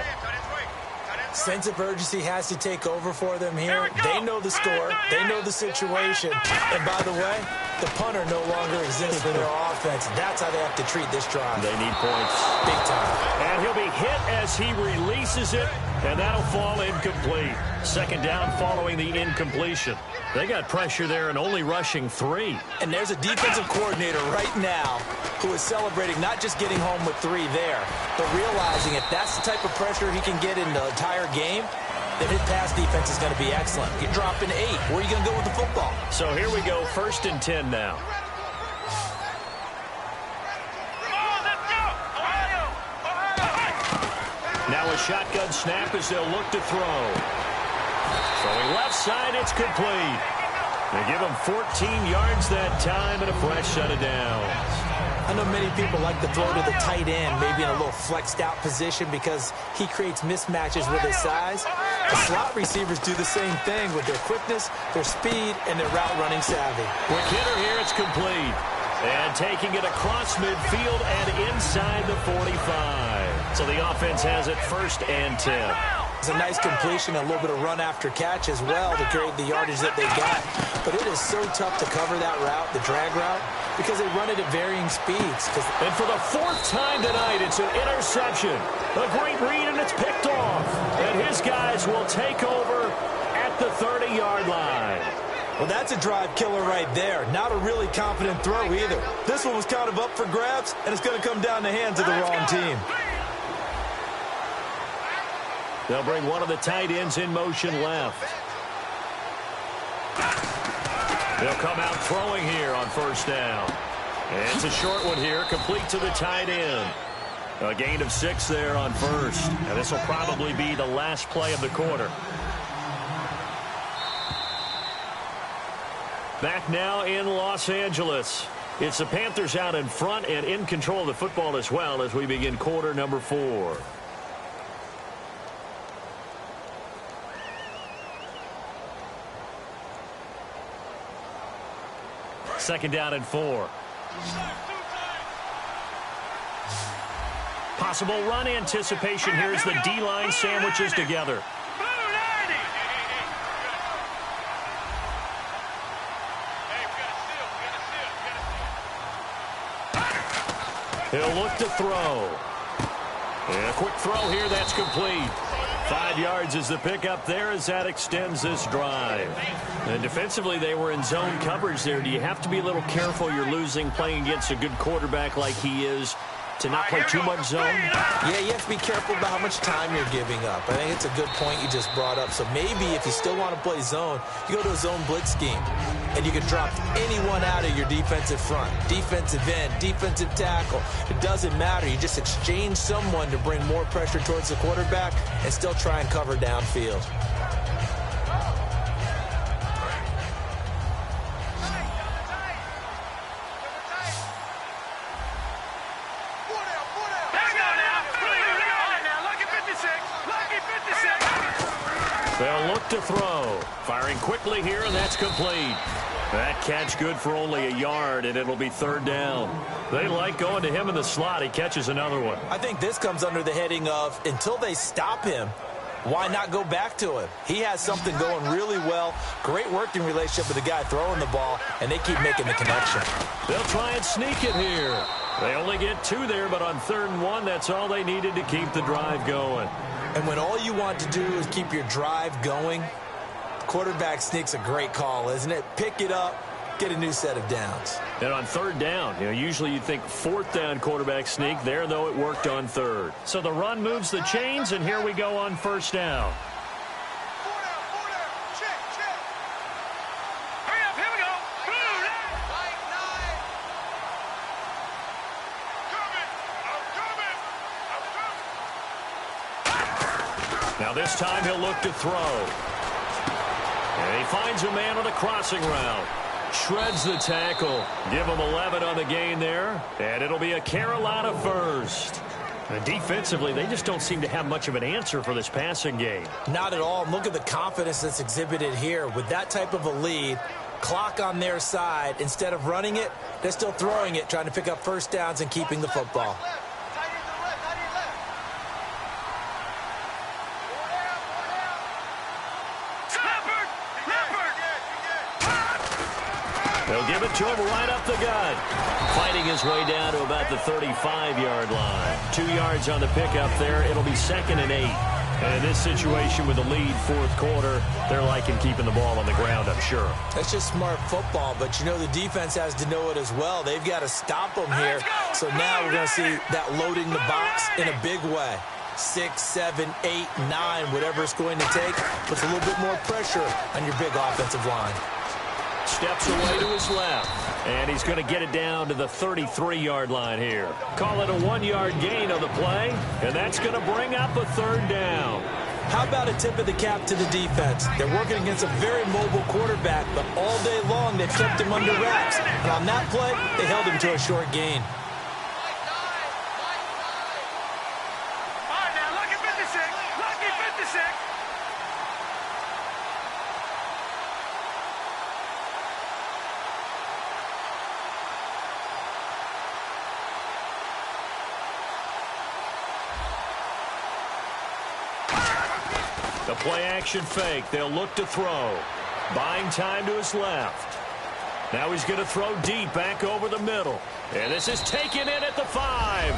Sense of urgency has to take over for them here. They know the score. They know the situation. And by the way, the punter no longer exists for their offense. That's how they have to treat this drive. They need points. Big time. And he'll be hit as he releases it, and that'll fall incomplete. 2nd down following the incompletion. They got pressure there and only rushing 3. And there's a defensive coordinator right now who is celebrating not just getting home with 3 there, but realizing if that's the type of pressure he can get in the entire game, then his pass defense is going to be excellent. You're dropping 8. Where are you going to go with the football? So here we go, 1st and 10 now. Now a shotgun snap as they'll look to throw. Throwing left side, it's complete. They give him 14 yards that time and a fresh set of downs. I know many people like to throw to the tight end, maybe in a little flexed out position because he creates mismatches with his size. The slot receivers do the same thing with their quickness, their speed, and their route running savvy. Quick hitter here, it's complete. And taking it across midfield and inside the 45. So the offense has it 1st and 10. It's a nice completion, a little bit of run after catch as well to create the yardage that they got. But it is so tough to cover that route, the drag route, because they run it at varying speeds. And for the 4th time tonight, it's an interception. A great read, and it's picked off. And his guys will take over at the 30-yard line. Well, that's a drive killer right there. Not a really confident throw either. This one was kind of up for grabs, and it's going to come down the hands of the wrong team. They'll bring one of the tight ends in motion left. They'll come out throwing here on 1st down. And it's a short one here, complete to the tight end. A gain of 6 there on 1st. And this will probably be the last play of the quarter. Back now in Los Angeles. It's the Panthers out in front and in control of the football as well as we begin quarter number 4. Second down and 4. Possible run anticipation. Here's the D-line sandwiches together. He'll look to throw. And a quick throw here, that's complete. 5 yards is the pickup there as that extends this drive. And defensively, they were in zone coverage there. Do you have to be a little careful? You're losing playing against a good quarterback like he is to not play too much zone? Yeah, you have to be careful about how much time you're giving up. I think it's a good point you just brought up. So maybe if you still want to play zone, you go to a zone blitz scheme. And you can drop anyone out of your defensive front, defensive end, defensive tackle. It doesn't matter. You just exchange someone to bring more pressure towards the quarterback and still try and cover downfield. They'll look to throw. Firing quickly here, and that's complete. That catch good for only a yard, and it'll be third down. They like going to him in the slot. He catches another one. I think this comes under the heading of until they stop him, why not go back to him? He has something going really well. Great working relationship with the guy throwing the ball, and they keep making the connection. They'll try and sneak it here. They only get 2 there, but on 3rd and 1, that's all they needed to keep the drive going. And when all you want to do is keep your drive going, the quarterback sneak's a great call, isn't it? Pick it up, get a new set of downs. And on 3rd down, usually you'd think 4th down quarterback sneak. There, though, it worked on 3rd. So the run moves the chains, and here we go on 1st down. Now this time he'll look to throw. And he finds a man on the crossing route. Shreds the tackle. Give him 11 on the gain there. And it'll be a Carolina first. And defensively, they just don't seem to have much of an answer for this passing game. Not at all. And look at the confidence that's exhibited here. With that type of a lead, clock on their side, instead of running it, they're still throwing it, trying to pick up 1st downs and keeping the football. They'll give it to him right up the gut. Fighting his way down to about the 35-yard line. 2 yards on the pickup there. It'll be 2nd and 8. And in this situation with the lead 4th quarter, they're liking keeping the ball on the ground, I'm sure. That's just smart football, but the defense has to know it as well. They've got to stop them here. So now we're going to see that loading the box in a big way. 6, 7, 8, 9, whatever it's going to take, puts a little bit more pressure on your big offensive line. Steps away to his left, and he's going to get it down to the 33-yard line here. Call it a 1-yard gain on the play, and that's going to bring up a 3rd down. How about a tip of the cap to the defense? They're working against a very mobile quarterback, but all day long they've kept him under wraps. And on that play, they held him to a short gain. The play-action fake. They'll look to throw. Buying time to his left. Now he's going to throw deep back over the middle. And this is taken in at the 5.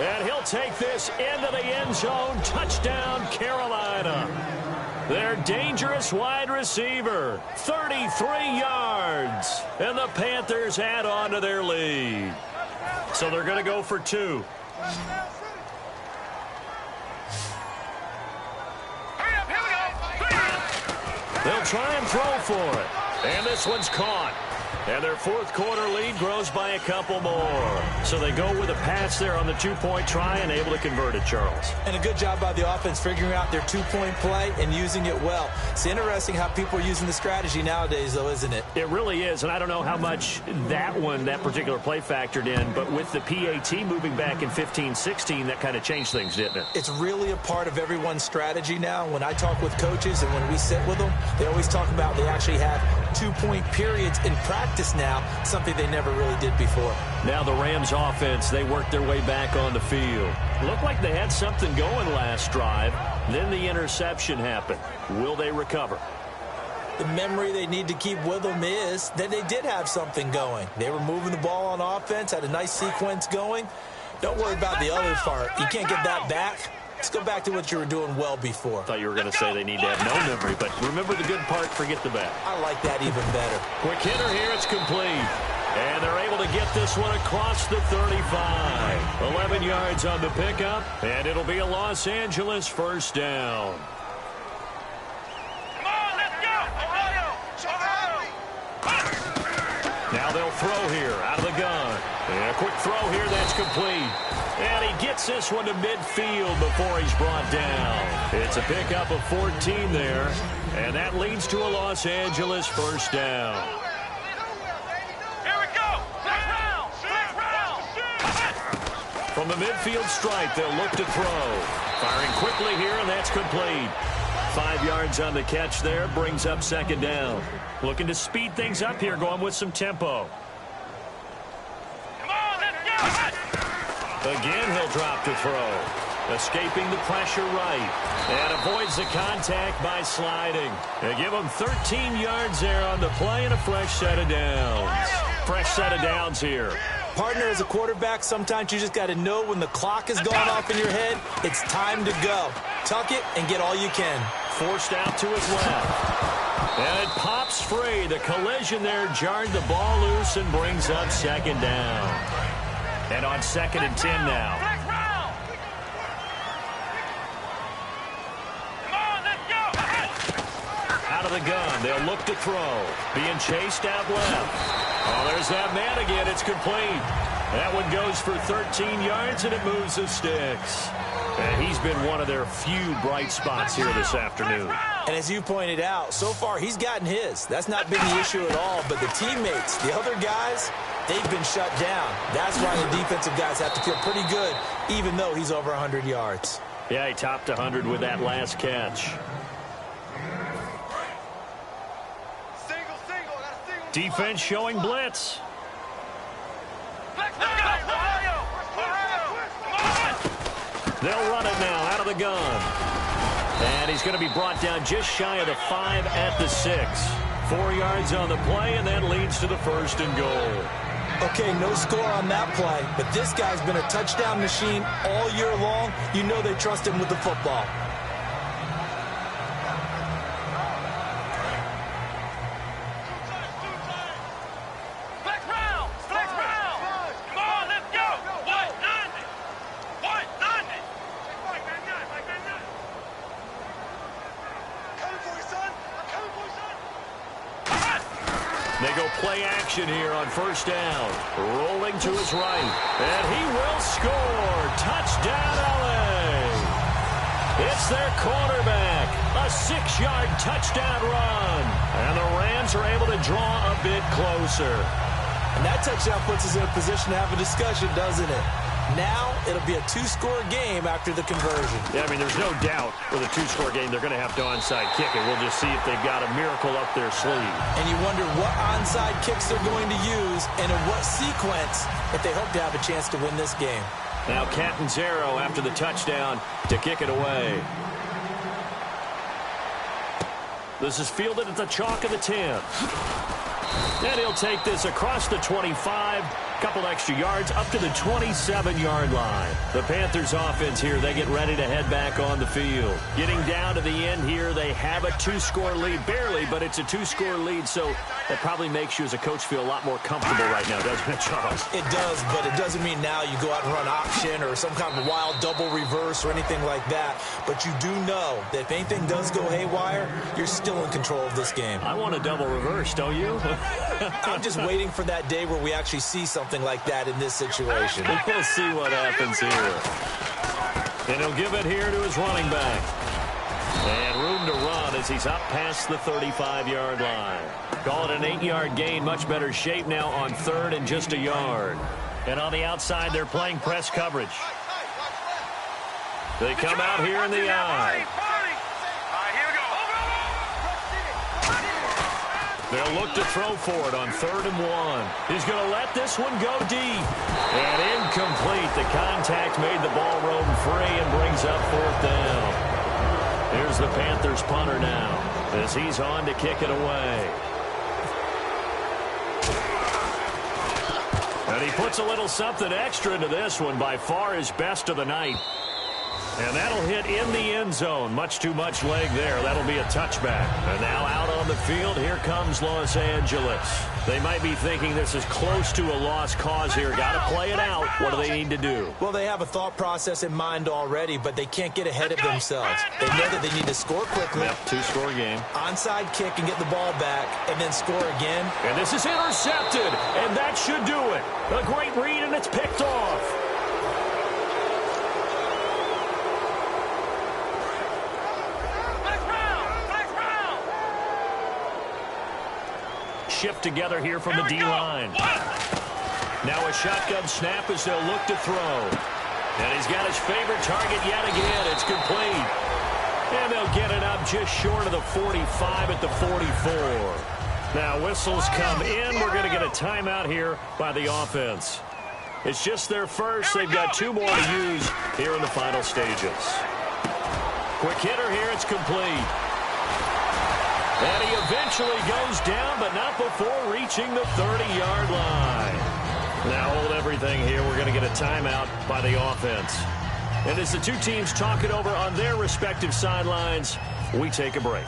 And he'll take this into the end zone. Touchdown, Carolina. Their dangerous wide receiver. 33 yards. And the Panthers add on to their lead. So they're going to go for 2. They'll try and throw for it. And this one's caught. And their 4th quarter lead grows by a couple more. So they go with a pass there on the 2-point try and able to convert it, Charles. And a good job by the offense figuring out their 2-point play and using it well. It's interesting how people are using the strategy nowadays, though, isn't it? It really is, and I don't know how much that particular play factored in, but with the PAT moving back in 15-16, that kind of changed things, didn't it? It's really a part of everyone's strategy now. When I talk with coaches and when we sit with them, they always talk about they actually have 2-point periods in practice now, something they never really did before. Now the Rams offense, they worked their way back on the field. Looked like they had something going last drive. Then the interception happened. Will they recover? The memory they need to keep with them is that they did have something going. They were moving the ball on offense, had a nice sequence going. Don't worry about the other part. You can't get that back. Let's go back to what you were doing well before. I thought you were going to say they need to have no memory, but remember the good part, forget the bad. I like that even better. Quick hitter here, it's complete. And they're able to get this one across the 35. 11 yards on the pickup, and it'll be a Los Angeles 1st down. Come on, let's go! Now they'll throw here out of the gun. And a quick throw here, that's complete. And he gets this one to midfield before he's brought down. It's a pickup of 14 there. And that leads to a Los Angeles 1st down. Here we go! Next round! From the midfield stripe, they'll look to throw. Firing quickly here, and that's complete. 5 yards on the catch there. Brings up second down. Looking to speed things up here, going with some tempo. Come on, let's go! Again, he'll drop to throw. Escaping the pressure right. And avoids the contact by sliding. They give him 13 yards there on the play and a fresh set of downs. Fresh set of downs here. Partner, as a quarterback, sometimes you just got to know when the clock is going off in your head, it's time to go. Tuck it and get all you can. Forced out to his left. And it pops free. The collision there jarred the ball loose and brings up second down. And on 2nd and 10 now. Out of the gun. They'll look to throw. Being chased out left. Oh, there's that man again. It's complete. That one goes for 13 yards, and it moves the sticks. And he's been one of their few bright spots here this afternoon. And as you pointed out, so far he's gotten his. That's not been the issue at all. But the teammates, the other guys, they've been shut down. That's why the defensive guys have to feel pretty good, even though he's over 100 yards. Yeah, he topped 100 with that last catch. Defense showing blitz. They'll run it now out of the gun. And he's going to be brought down just shy of the 5 at the 6. 4 yards on the play, and that leads to the 1st and goal. Okay, no score on that play, but this guy's been a touchdown machine all year long. You know they trust him with the football. They go play action here on 1st down. Rolling to his right. And he will score. Touchdown, LA. It's their quarterback. A 6-yard touchdown run. And the Rams are able to draw a bit closer. And that touchdown puts us in a position to have a discussion, doesn't it? Now it'll be a 2-score game after the conversion. Yeah, I mean, there's no doubt with a 2-score game they're going to have to onside kick it. We'll just see if they've got a miracle up their sleeve. And you wonder what onside kicks they're going to use and in what sequence if they hope to have a chance to win this game. Now Catanzaro after the touchdown to kick it away. This is fielded at the chalk of the 10. And he'll take this across the 25. Couple extra yards up to the 27-yard line. The Panthers offense here, they get ready to head back on the field. Getting down to the end here, they have a 2-score lead. Barely, but it's a 2-score lead, so that probably makes you as a coach feel a lot more comfortable right now, doesn't it, Charles? It does, but it doesn't mean now you go out and run option or some kind of wild double reverse or anything like that. But you do know that if anything does go haywire, you're still in control of this game. I want a double reverse, don't you? I'm just waiting for that day where we actually see something like that in this situation. We'll see what happens here. And he'll give it here to his running back. And room to run as he's up past the 35-yard line. Call it an 8-yard gain. Much better shape now on 3rd and just a yard. And on the outside, they're playing press coverage. They come out here in the eye. They'll look to throw for it on 3rd and 1. He's going to let this one go deep. And incomplete. The contact made the ball roam free and brings up 4th down. Here's the Panthers punter now as he's on to kick it away. And he puts a little something extra into this one, by far his best of the night. And that'll hit in the end zone. Much too much leg there. That'll be a touchback. And now out on the field, here comes Los Angeles. They might be thinking this is close to a lost cause here. Got to play it out. What do they need to do? Well, they have a thought process in mind already, but they can't get ahead of themselves. They know that they need to score quickly. Yep, 2-score game. Onside kick and get the ball back, and then score again. And this is intercepted, and that should do it. A great read, and it's picked off. Shift together here from the D-line. Now a shotgun snap as they'll look to throw. And he's got his favorite target yet again. It's complete. And they'll get it up just short of the 45 at the 44. Now whistles come in. We're going to get a timeout here by the offense. It's just their first. They've got 2 more to use here in the final stages. Quick hitter here. It's complete. And he eventually goes down, but not before reaching the 30-yard line. Now hold everything here. We're going to get a timeout by the offense. And as the two teams talk it over on their respective sidelines, we take a break.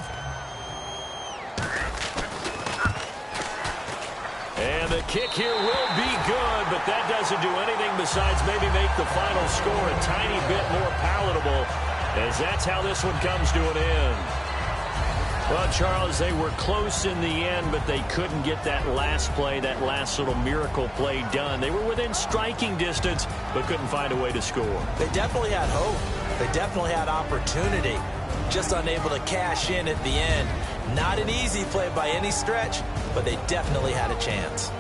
And the kick here will be good, but that doesn't do anything besides maybe make the final score a tiny bit more palatable, as that's how this one comes to an end. Well, Charles, they were close in the end, but they couldn't get that last play, that last little miracle play done. They were within striking distance, but couldn't find a way to score. They definitely had hope. They definitely had opportunity. Just unable to cash in at the end. Not an easy play by any stretch, but they definitely had a chance.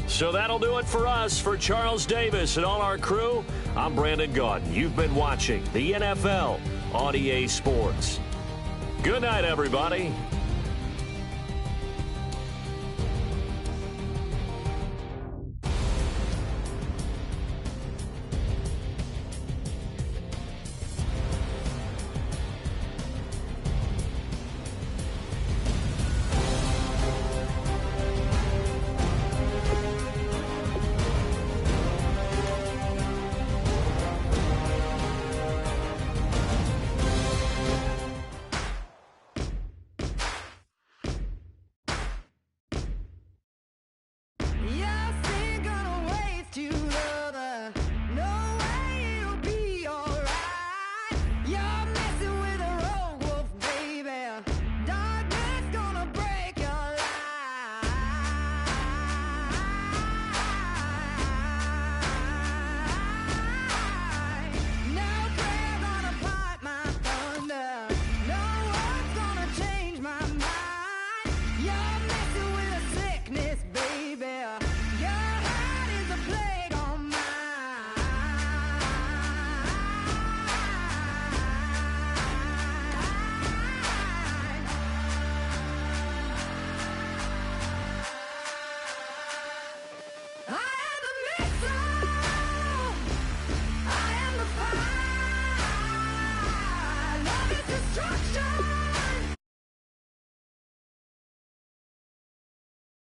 So that'll do it for us. For Charles Davis and all our crew, I'm Brandon Gaudin. You've been watching the NFL on EA Sports. Good night, everybody. Yeah.